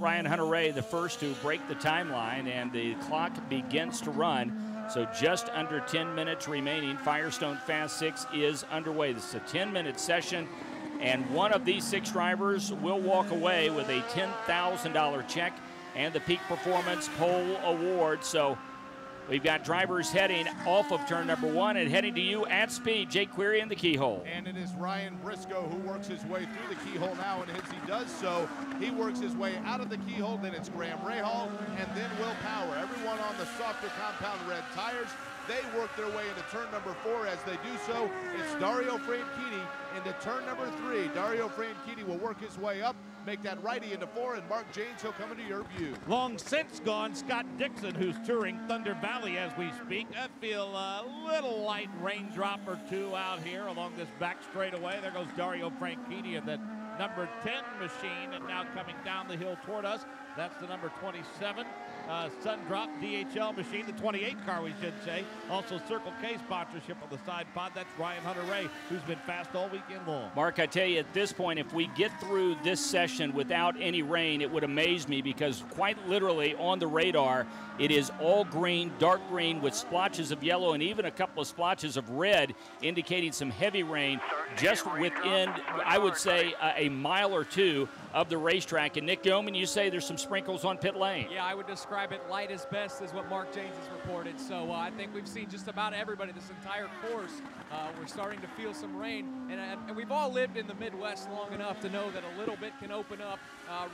Ryan Hunter-Reay, the first to break the timeline, and the clock begins to run. So just under 10 minutes remaining. Firestone Fast 6 is underway. This is a 10-minute session, and one of these 6 drivers will walk away with a $10,000 check and the Peak Performance Pole Award. So we've got drivers heading off of turn number 1 and heading to you at speed. Jake Query in the keyhole. And it is Ryan Briscoe who works his way through the keyhole now, and as he does so, he works his way out of the keyhole. Then it's Graham Rahal and then Will Power. Everyone on the softer compound red tires. They work their way into turn number 4. As they do so, it's Dario Franchitti into turn number 3. Dario Franchitti will work his way up, make that righty into 4, and Mark Janes, he'll come into your view. Long since gone, Scott Dixon, who's touring Thunder Valley as we speak. I feel a little light raindrop or 2 out here along this back straightaway. There goes Dario Franchitti in that number 10 machine, and now coming down the hill toward us. That's the number 27 Sundrop DHL machine, the 28 car, we should say. Also Circle K sponsorship on the side pod. That's Ryan Hunter-Reay, who's been fast all weekend long. Mark, I tell you, at this point, if we get through this session without any rain, it would amaze me, because quite literally on the radar, it is all green, dark green, with splotches of yellow and even a couple of splotches of red, indicating some heavy rain just within, I would say, a mile or 2 of the racetrack. And Nick Yeoman, you say there's some sprinkles on pit lane. Yeah, I would describe it light as best, is what Mark Janes has reported. So I think we've seen just about everybody this entire course. We're starting to feel some rain, and we've all lived in the Midwest long enough to know that a little bit can open up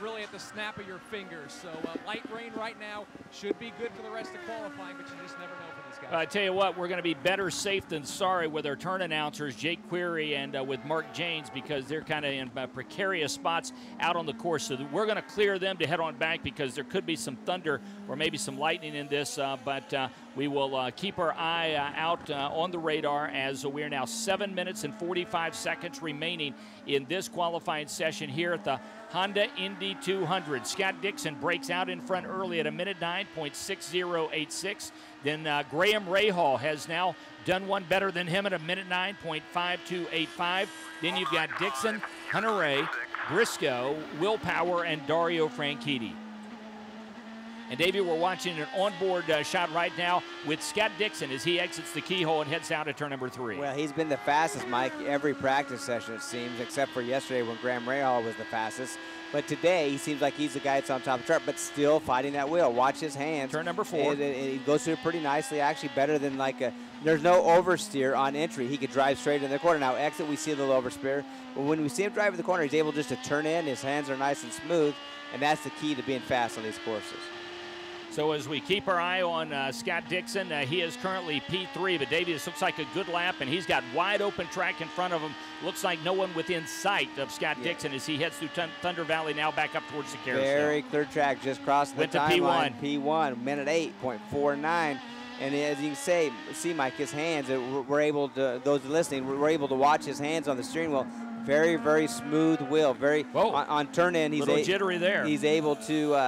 really at the snap of your fingers. So light rain right now should be good for the rest of qualifying, but you just never know for these guys. I tell you what, we're going to be better safe than sorry with our turn announcers, Jake Query and with Mark Janes, because they're kind of in precarious spots out on the course. So we're going to clear them to head on back, because there could be some thunder or maybe some lightning in this, but we will keep our eye out on the radar, as we are now 7 minutes and 45 seconds remaining in this qualifying session here at the Honda Indy 200. Scott Dixon breaks out in front early at a minute 9.6086. Then Graham Rahal has now done one better than him at a minute 9.5285. Then you've got Dixon, Hunter-Reay, Briscoe, Will Power, and Dario Franchitti. And Davey, we're watching an onboard shot right now with Scott Dixon as he exits the keyhole and heads out to turn number 3. Well, he's been the fastest, Mike, every practice session, it seems, except for yesterday when Graham Rahal was the fastest. But today, he seems like he's the guy that's on top of the chart, but still fighting that wheel. Watch his hands. Turn number 4. He goes through it pretty nicely, actually better than there's no oversteer on entry. He could drive straight in the corner. Now, exit, we see a little oversteer. But when we see him drive in the corner, he's able just to turn in. His hands are nice and smooth, and that's the key to being fast on these courses. So as we keep our eye on Scott Dixon, he is currently P3, but Davey, this looks like a good lap, and he's got wide open track in front of him. Looks like no one within sight of Scott Dixon as he heads through Thunder Valley, now back up towards the carousel. Very clear track, just crossed the timeline. P1, minute 8.49. And as you can see, Mike, his hands, we're able to, those listening, we're able to watch his hands on the steering wheel. Very, very smooth wheel. Very on turn in. He's little jittery there. He's able to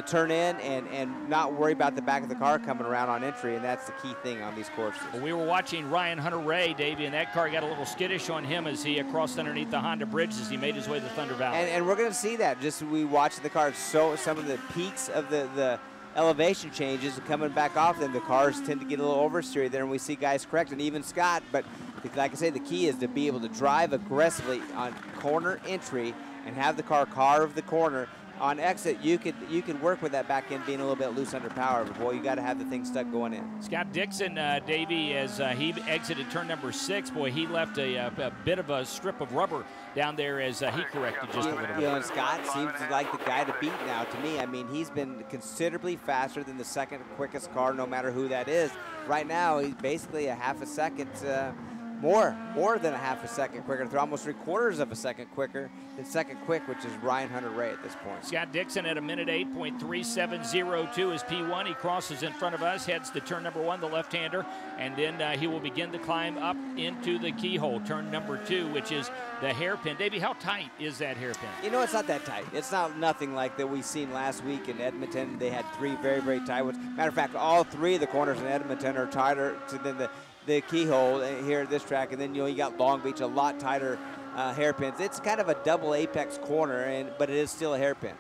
turn in and not worry about the back of the car coming around on entry, and that's the key thing on these courses. Well, we were watching Ryan Hunter-Reay, Davey, and that car got a little skittish on him as he crossed underneath the Honda bridge as he made his way to Thunder Valley. And we're going to see that. Just we watch the car. So some of the peaks of the elevation changes coming back off them, the cars tend to get a little oversteered there, and we see guys correct, and even Scott. But like I say, the key is to be able to drive aggressively on corner entry and have the car carve the corner. On exit, you could work with that back end being a little bit loose under power, but boy, you got to have the thing stuck going in. Scott Dixon, Davey, as he exited turn number 6, boy, he left a bit of a strip of rubber down there as he corrected just a little bit. And Scott seems like the guy to beat now to me. I mean, he's been considerably faster than the second quickest car, no matter who that is. Right now, he's basically a half a second more than a half a second quicker, through almost 3/4 of a second quicker than second quick, which is Ryan Hunter-Reay at this point. Scott Dixon at a minute 8.3702 is P1. He crosses in front of us, heads to turn number 1, the left-hander, and then he will begin to climb up into the keyhole, turn number 2, which is the hairpin. Davey, how tight is that hairpin? You know, it's not that tight. It's not nothing like that we seen last week in Edmonton. They had 3 very, very tight ones. Matter of fact, all 3 of the corners in Edmonton are tighter than the keyhole here at this track, and then you got Long Beach, a lot tighter hairpins. It's kind of a double apex corner, but it is still a hairpin.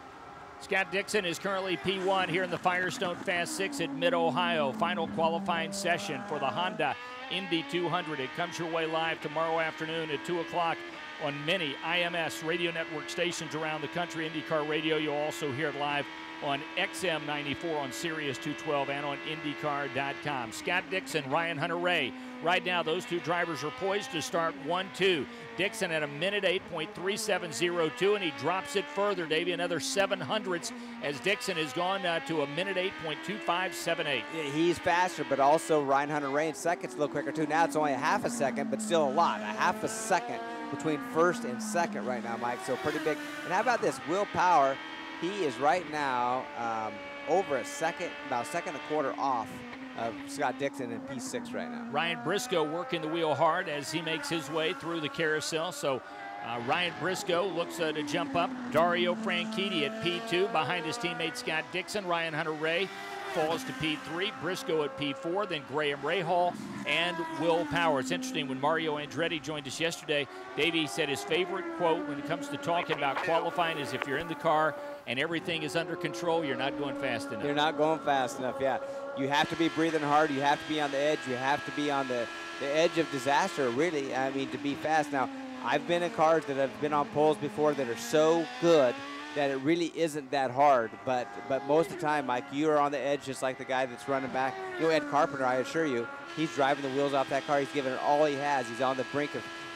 Scott Dixon is currently P1 here in the Firestone Fast 6 at Mid-Ohio. Final qualifying session for the Honda Indy 200. It comes your way live tomorrow afternoon at 2 o'clock on many IMS radio network stations around the country. IndyCar Radio, you'll also hear it live on XM 94 on Sirius 212 and on IndyCar.com. Scott Dixon, Ryan Hunter-Reay. Right now, those two drivers are poised to start 1-2. Dixon at a minute 8.3702, and he drops it further, Davey, another 700ths as Dixon has gone to a minute 8.2578. Yeah, he's faster, but also Ryan Hunter-Reay in second's a little quicker too. Now it's only a half a second, but still a lot, a half a second between first and second right now, Mike, so pretty big. And how about this, Will Power? He is right now over a second, about a second and a quarter off of Scott Dixon in P6 right now. Ryan Briscoe working the wheel hard as he makes his way through the carousel. So Ryan Briscoe looks to jump up. Dario Franchitti at P2 behind his teammate Scott Dixon. Ryan Hunter-Reay falls to P3, Briscoe at P4, then Graham Rahal and Will Power. It's interesting, when Mario Andretti joined us yesterday, Davey said his favorite quote when it comes to talking about qualifying is, if you're in the car and everything is under control, you're not going fast enough. You're not going fast enough, yeah. You have to be breathing hard, you have to be on the edge, you have to be on the edge of disaster, really, I mean, to be fast. Now, I've been in cars that have been on poles before that are so good that it really isn't that hard, but most of the time, Mike, you are on the edge just like the guy that's running back. You know, Ed Carpenter, I assure you, he's driving the wheels off that car. He's giving it all he has. He's on the brink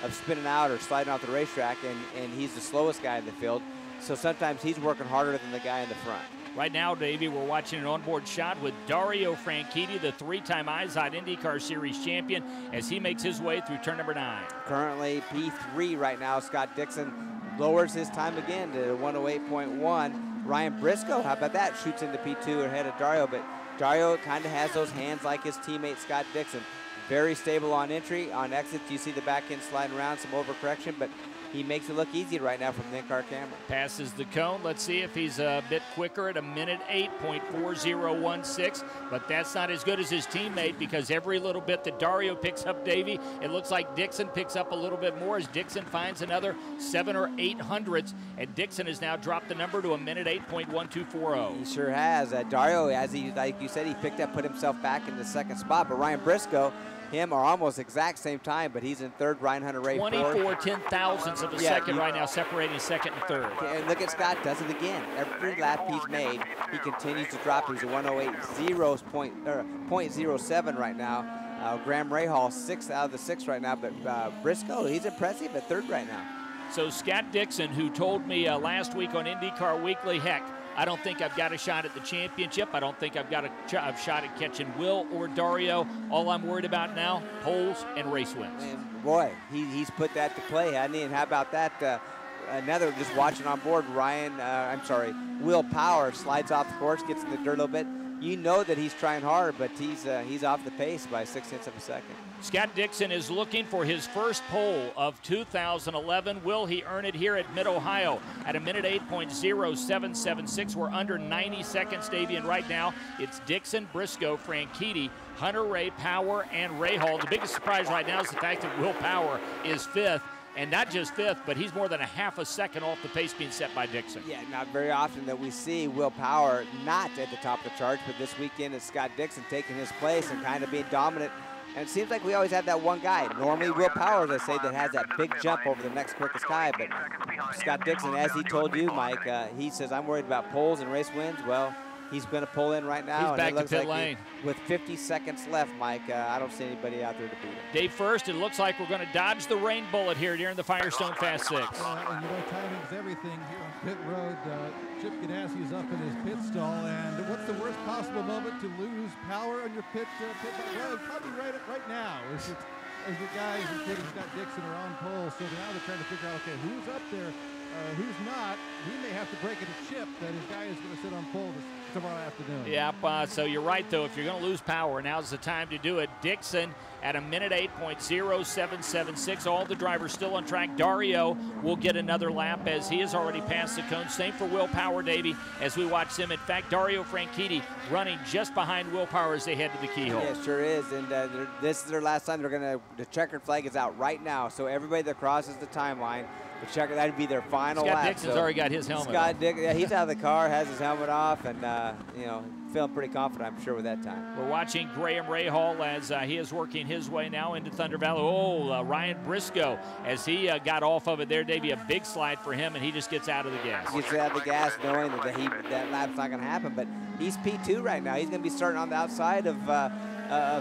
of spinning out or sliding off the racetrack, and he's the slowest guy in the field. So sometimes he's working harder than the guy in the front. Right now, Davey, we're watching an onboard shot with Dario Franchitti, the three-time IZOD IndyCar Series champion, as he makes his way through turn number 9. Currently P3 right now. Scott Dixon lowers his time again to 108.1. Ryan Briscoe, how about that? Shoots into P2 ahead of Dario, but Dario kind of has those hands like his teammate Scott Dixon. Very stable on entry. On exit, you see the back end sliding around, some overcorrection, but he makes it look easy right now from the in-car camera. Passes the cone. Let's see if he's a bit quicker at a minute 8.4016, but that's not as good as his teammate, because every little bit that Dario picks up, Davey, it looks like Dixon picks up a little bit more as Dixon finds another 7 or 8 hundredths, and Dixon has now dropped the number to a minute 8.1240. He sure has. Dario, as he, like you said, he picked up, put himself back in the second spot, but Ryan Briscoe, him are almost exact same time, but he's in third. Ryan Hunter-Reay 24 ten-thousandths of a second right now, separating second and third. And look at Scott, does it again. Every lap he's made, he continues to drop. He's a 108.07 right now. Graham Rahal 6 out of the 6 right now, but Briscoe, he's impressive at third right now. So Scott Dixon, who told me last week on IndyCar Weekly, heck, I don't think I've got a shot at the championship. I don't think I've got a shot at catching Will or Dario. All I'm worried about now, poles and race wins. And boy, he's put that to play, hasn't he? And how about that? Another, just watching on board, Will Power slides off the course, gets in the dirt a little bit. You know that he's trying hard, but he's off the pace by 0.6 of a second. Scott Dixon is looking for his first pole of 2011. Will he earn it here at Mid-Ohio at a minute 8.0776? We're under 90 seconds, Davey, and right now it's Dixon, Briscoe, Franchitti, Hunter-Reay, Power, and Rahal. The biggest surprise right now is the fact that Will Power is 5th. And not just 5th, but he's more than a half a second off the pace being set by Dixon. Yeah, not very often that we see Will Power not at the top of the charts, but this weekend it's Scott Dixon taking his place and kind of being dominant. And it seems like we always have that one guy. Normally Will Power, as I say, that has that big jump over the next quickest guy. But Scott Dixon, as he told you, Mike, he says, I'm worried about poles and race wins. Well, he's going to pull in right now. He's back to pit lane. With 50 seconds left, Mike, I don't see anybody out there to beat him. Dave, first, it looks like we're going to dodge the rain bullet here during the Firestone Fast 6. And you know, timing's everything here on pit road. Chip Ganassi is up in his pit stall, and what's the worst possible moment to lose power on your pit? Well, probably right now. As the guys, including Scott Dixon, are on pole, so now they're trying to figure out, okay, who's up there, who's not. He may have to break it to Chip that his guy is going to sit on pole tomorrow afternoon. Yep, so you're right, though. If you're going to lose power, now's the time to do it. Dixon at a minute 8.0776. All the drivers still on track. Dario will get another lap as he has already passed the cone. Same for Will Power, Davey, as we watch him. In fact, Dario Franchitti running just behind Will Power as they head to the keyhole. Yeah, sure is. And this is their last time. The checkered flag is out right now. So everybody that crosses the timeline But check it, that'd be their final Scott lap. Dixon's already got his helmet Scott on. Dixon, yeah, he's out of the car, has his helmet off, and you know, feeling pretty confident, I'm sure, with that time. We're watching Graham Rahal as he is working his way now into Thunder Valley. Oh, Ryan Briscoe, as he got off of it there, Davey, a big slide for him, and he just gets out of the gas. He gets out of the gas knowing that lap's not going to happen, but he's P2 right now. He's going to be starting on the outside of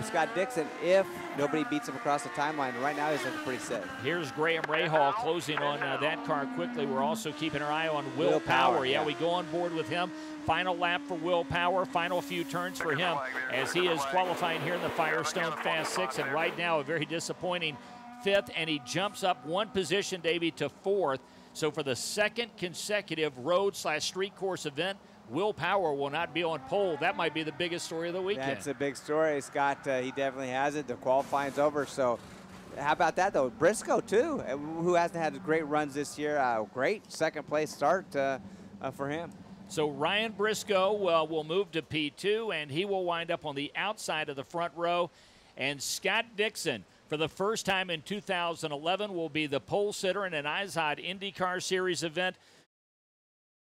Scott Dixon if nobody beats him across the timeline. Right now, he's looking pretty safe. Here's Graham Rahal closing on that car quickly. We're also keeping our eye on Will Power. Yeah, we go on board with him. Final lap for Will Power. Final few turns for him as he is qualifying here in the Firestone Fast 6. And right now, a very disappointing 5th, and he jumps up 1 position, Davey, to 4th. So for the 2nd consecutive road/street course event, Will Power will not be on pole. That might be the biggest story of the weekend. That's a big story, Scott. He definitely has it. The qualifying's over, so how about that, though? Briscoe, too, who hasn't had great runs this year. Great second-place start for him. So Ryan Briscoe will move to P2, and he will wind up on the outside of the front row. And Scott Dixon, for the first time in 2011, will be the pole sitter in an IndyCar Series event.